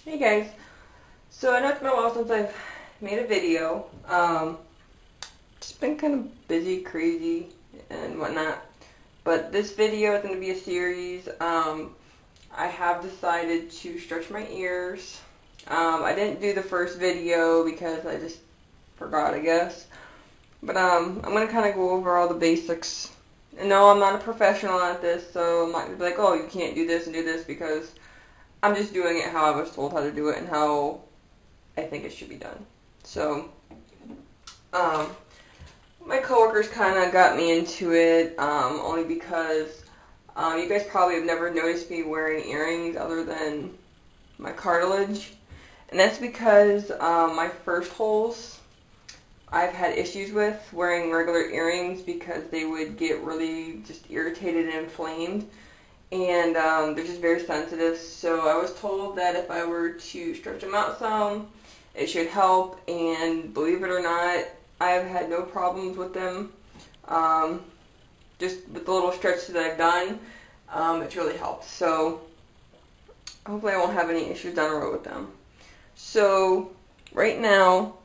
Hey guys, so I know it's been a while since I've made a video. Just been kind of busy, crazy, and whatnot. But this video is going to be a series. I have decided to stretch my ears. I didn't do the first video because I just forgot, I guess. But I'm going to kind of go over all the basics. And no, I'm not a professional at this, so I'm not going to be like, oh, you can't do this and do this, because I'm just doing it how I was told how to do it and how I think it should be done. So, my coworkers kind of got me into it, only because you guys probably have never noticed me wearing earrings other than my cartilage. And that's because my first holes, I've had issues with wearing regular earrings because they would get really just irritated and inflamed. And they're just very sensitive. So I was told that if I were to stretch them out some, it should help. And believe it or not, I've had no problems with them. Just with the little stretches that I've done, it's really helped. So hopefully I won't have any issues down the road with them. So right now,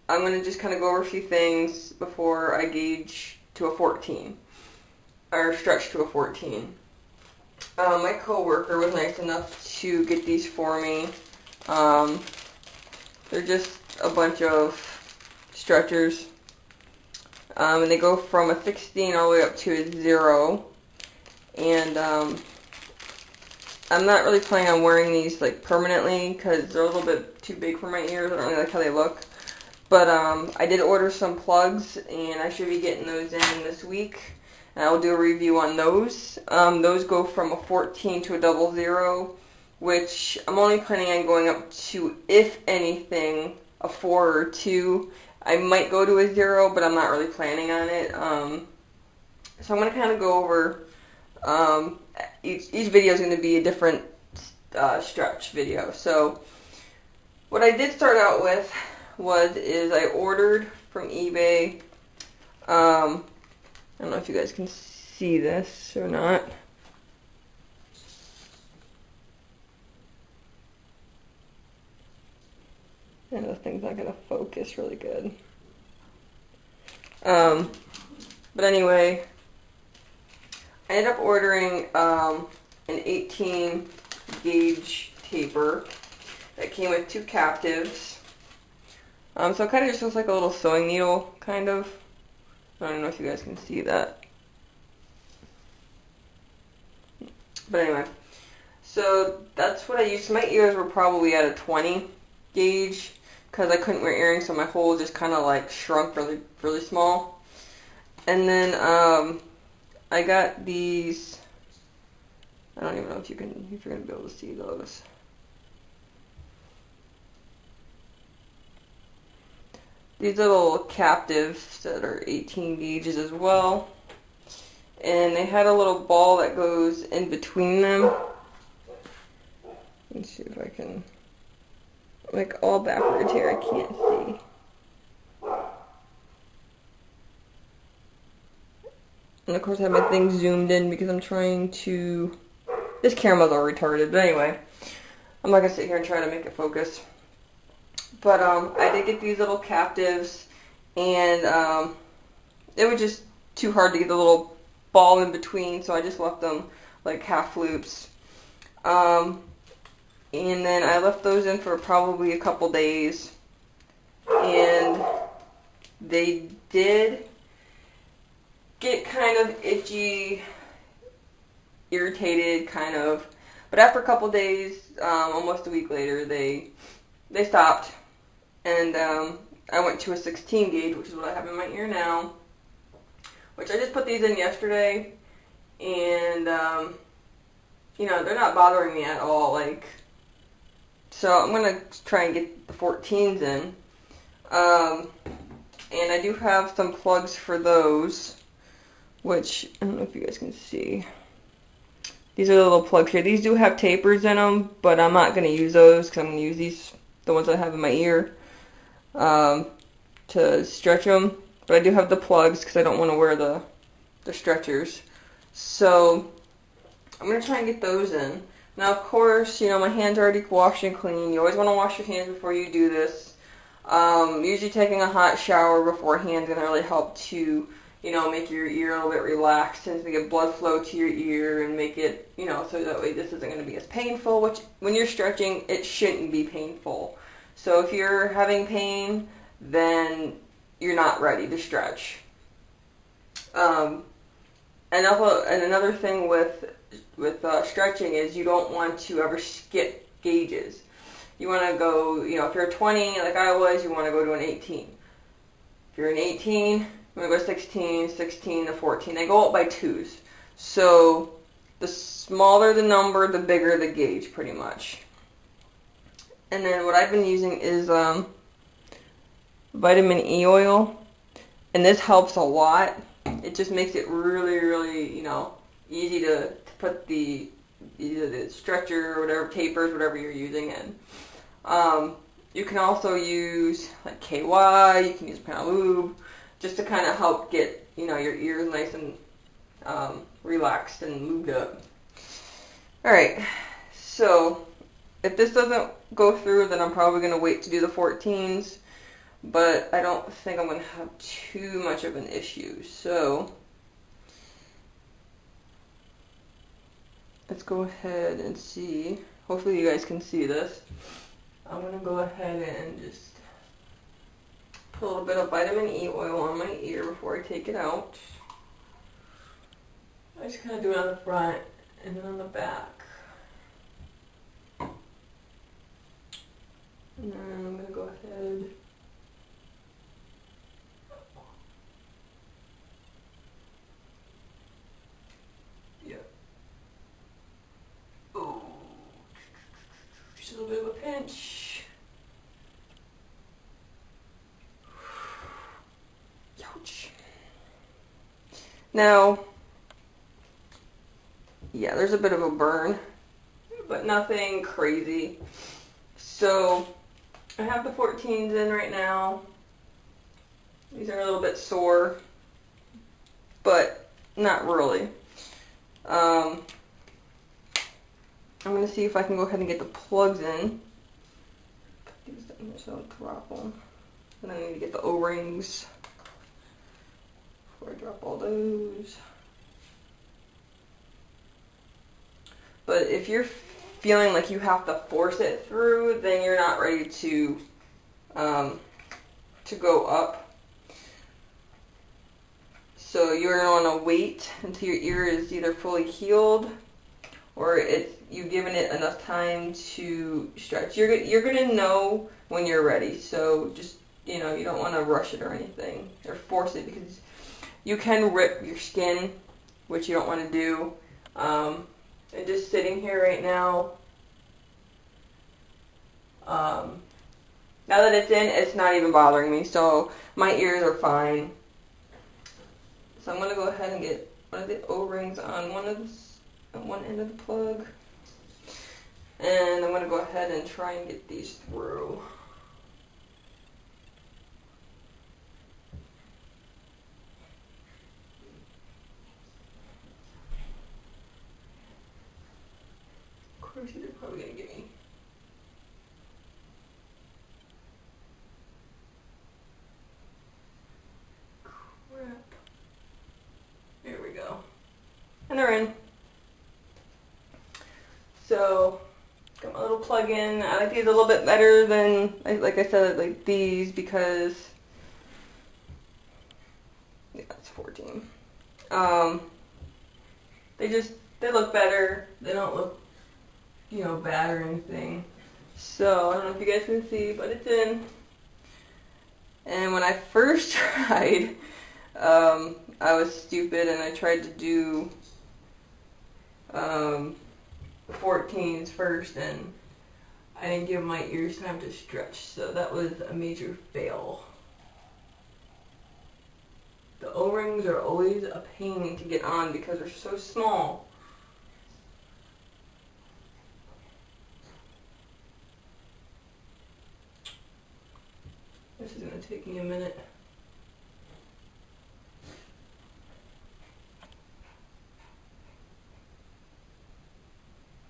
I'm going to just kind of go over a few things before I gauge to a 14, or stretch to a 14. My coworker was nice enough to get these for me. They're just a bunch of stretchers. And they go from a 16 all the way up to a 0. And I'm not really planning on wearing these like permanently because they're a little bit too big for my ears. I don't really like how they look. But I did order some plugs, and I should be getting those in this week. And I'll do a review on those. Those go from a 14 to a 00, which I'm only planning on going up to, if anything, a 4 or 2. I might go to a 0, but I'm not really planning on it. So I'm going to kind of go over, each video is going to be a different stretch video. So what I did start out with is I ordered from eBay. I don't know if you guys can see this or not. And the thing's not going to focus really good. But anyway, I ended up ordering an 18 gauge taper that came with 2 captives. So it kind of just looks like a little sewing needle, kind of. I don't know if you guys can see that. But anyway, so that's what I used. My ears were probably at a 20 gauge because I couldn't wear earrings, so my hole just kind of like shrunk really, really small. And then I got these. I don't even know if you're gonna be able to see those. These little captives that are 18 gauges as well. And they had a little ball that goes in between them. Let's see if I can, like all backwards here, I can't see. And of course I have my thing zoomed in because I'm trying to, this camera's all retarded, but anyway. I'm not going to sit here and try to make it focus. But I did get these little captives, and it was just too hard to get the little ball in between, so I just left them like half loops. And then I left those in for probably a couple days, and they did get kind of itchy, irritated, kind of. But after a couple days, almost a week later, they stopped. And I went to a 16 gauge, which is what I have in my ear now, which I just put these in yesterday, and you know, they're not bothering me at all, like, so I'm gonna try and get the 14s in. And I do have some plugs for those, which I don't know if you guys can see. These are the little plugs here. These do have tapers in them, but I'm not going to use those because I'm going to use these, the ones I have in my ear, to stretch them. But I do have the plugs because I don't want to wear the stretchers. So I'm going to try and get those in. Now, of course, you know, my hands are already washed and clean. You always want to wash your hands before you do this. Usually taking a hot shower beforehand is going to really help to, you know, make your ear a little bit relaxed and to get blood flow to your ear and make it, you know, so that way this isn't going to be as painful, which when you're stretching, it shouldn't be painful. So if you're having pain, then you're not ready to stretch. And another thing with stretching is you don't want to ever skip gauges. You want to go, you know, if you're 20 like I was, you want to go to an 18. If you're an 18, you want to go 16, 16 to 14. They go up by twos. So the smaller the number, the bigger the gauge, pretty much. And then what I've been using is vitamin E oil, and this helps a lot. It just makes it really, really, you know, easy to put either the stretcher or whatever, tapers, whatever you're using in. You can also use like KY, you can use Panalube, just to kind of help get, you know, your ears nice and relaxed and lubed up. Alright, so if this doesn't go through, then I'm probably going to wait to do the 14s, but I don't think I'm going to have too much of an issue. So let's go ahead and see. Hopefully you guys can see this. I'm going to go ahead and just put a little bit of vitamin E oil on my ear before I take it out. I just kind of do it on the front and then on the back. And then I'm going to go ahead. Just a little bit of a pinch. Ouch. Now, yeah, there's a bit of a burn, but nothing crazy. So, I have the 14s in right now. These are a little bit sore, but not really. I'm going to see if I can go ahead and get the plugs in. Put these down here so I don't drop them. And then I need to get the O-rings before I drop all those. But if you're feeling like you have to force it through, then you're not ready to go up. So you're going to want to wait until your ear is either fully healed or you've given it enough time to stretch. You're gonna know when you're ready. So just, you know, you don't want to rush it or anything or force it, because you can rip your skin, which you don't want to do. And just sitting here right now, now that it's in, it's not even bothering me. So my ears are fine. So I'm gonna go ahead and get one of the O-rings on one end of the plug, and I'm going to go ahead and try and get these through. Of course, they're probably going to give me crap. There we go. And they're in. So, got my little plug-in. I like these a little bit better than, like I said, I like these because, yeah, it's 14. They look better. They don't look, you know, bad or anything. So, I don't know if you guys can see, but it's in. And when I first tried, I was stupid and I tried to do 14s first, and I didn't give my ears time to stretch, so that was a major fail. The O-rings are always a pain to get on because they're so small. This is going to take me a minute.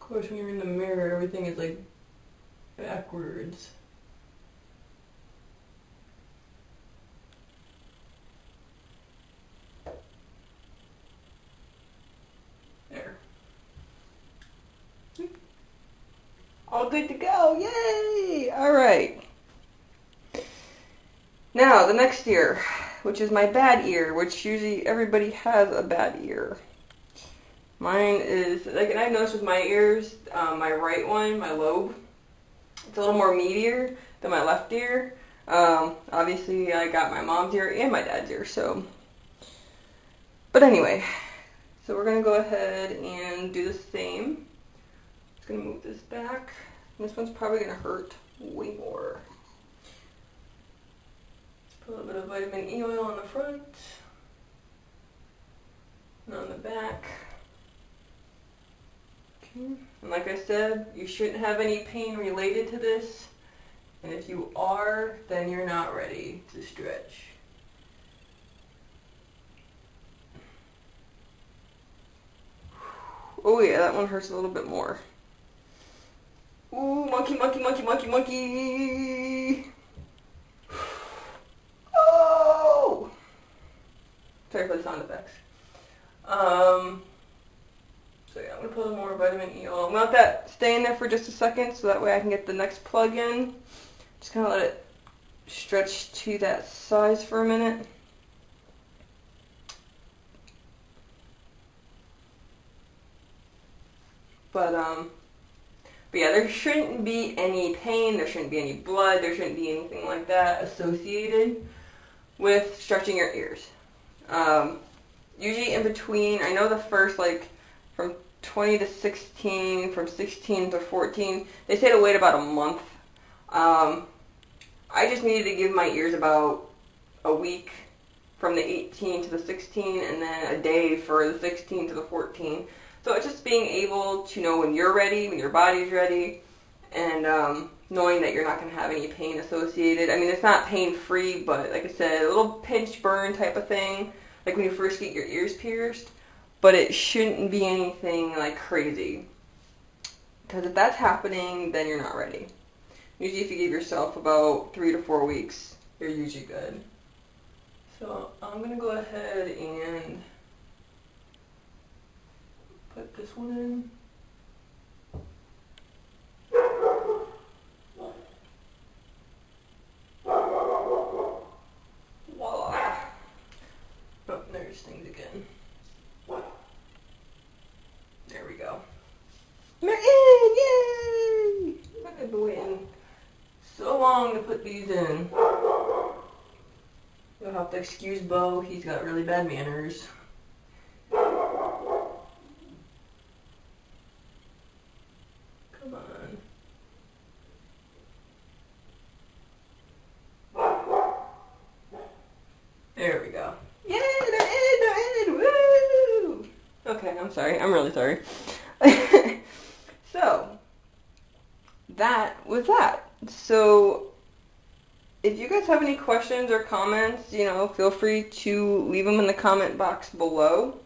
Of course, when you're in the mirror, everything is like backwards. There. All good to go. Yay! Alright. Now, the next ear, which is my bad ear, which usually everybody has a bad ear. Mine is, like, and I've noticed with my ears, my right one, my lobe, it's a little more meatier than my left ear. Obviously, I got my mom's ear and my dad's ear, so. But anyway, so we're going to go ahead and do the same. Just going to move this back. This one's probably going to hurt way more. Put a little bit of vitamin E oil on the front and on the back. And like I said, you shouldn't have any pain related to this. And if you are, then you're not ready to stretch. Oh yeah, that one hurts a little bit more. Ooh, monkey, monkey, monkey, monkey, monkey. Oh! Sorry for the sound effects. So yeah, I'm going to put a little more vitamin E oil. I'm going to let that stay in there for just a second so that way I can get the next plug in. Just kind of let it stretch to that size for a minute. But yeah, there shouldn't be any pain, there shouldn't be any blood, there shouldn't be anything like that associated with stretching your ears. Usually in between, I know the first, like, from 20 to 16, from 16 to 14, they say to wait about a month. I just needed to give my ears about a week from the 18 to the 16, and then a day for the 16 to the 14. So it's just being able to know when you're ready, when your body's ready, and knowing that you're not going to have any pain associated. I mean, it's not pain-free, but like I said, a little pinch burn type of thing, like when you first get your ears pierced. But it shouldn't be anything like crazy. Because if that's happening, then you're not ready. Usually if you give yourself about 3 to 4 weeks, you're usually good. So I'm going to go ahead and put this one in. Voila. Oh, there's things again. There we go. They're in! Yay! I've been waiting so long to put these in. You'll have to excuse Bo, he's got really bad manners. Come on. There we go. Yay, they're in! Woo! Okay, I'm sorry. I'm really sorry. So, that was that. So, if you guys have any questions or comments, you know, feel free to leave them in the comment box below.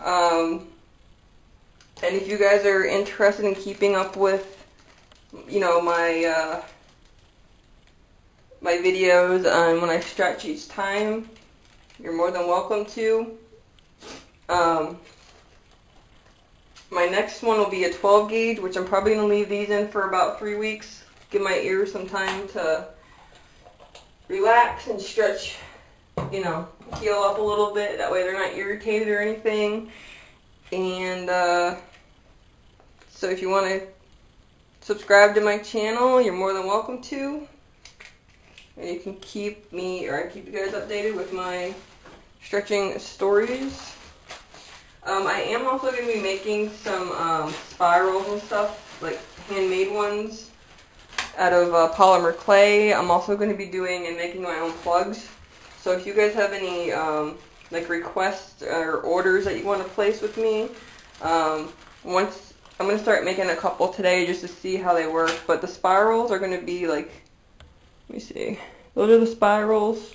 And if you guys are interested in keeping up with, you know, my my videos on when I stretch each time, you're more than welcome to. My next one will be a 12 gauge, which I'm probably going to leave these in for about 3 weeks. Give my ears some time to relax and stretch, you know, heal up a little bit. That way they're not irritated or anything. And so if you want to subscribe to my channel, you're more than welcome to. And you can keep me, or I keep you guys updated with my stretching stories. I am also going to be making some spirals and stuff, like handmade ones out of polymer clay. I'm also going to be doing and making my own plugs. So if you guys have any like requests or orders that you want to place with me, once I'm going to start making a couple today just to see how they work. But the spirals are going to be like, let me see, those are the spirals.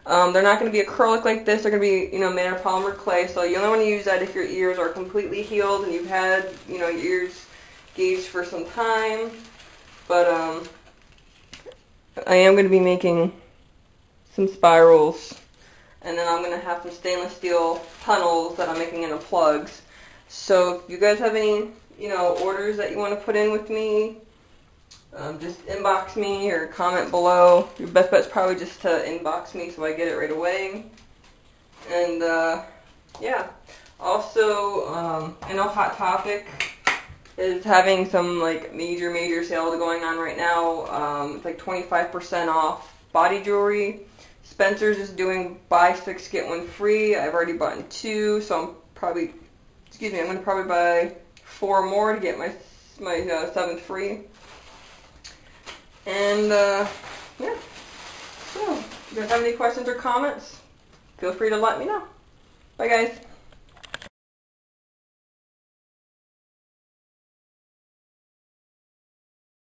They're not going to be acrylic like this. They're going to be, made out of polymer clay. So you only want to use that if your ears are completely healed and you've had, your ears gauged for some time. But I am going to be making some spirals. And then I'm going to have some stainless steel tunnels that I'm making into plugs. So if you guys have any, orders that you want to put in with me, just inbox me or comment below. Your best bet's probably just to inbox me so I get it right away. And yeah. Also, I know Hot Topic is having some major sale going on right now. It's like 25% off body jewelry. Spencer's is doing buy 6 get 1 free. I've already bought 2, so I'm probably I'm gonna probably buy 4 more to get my 7th free. And yeah. So, if you guys have any questions or comments, feel free to let me know. Bye guys.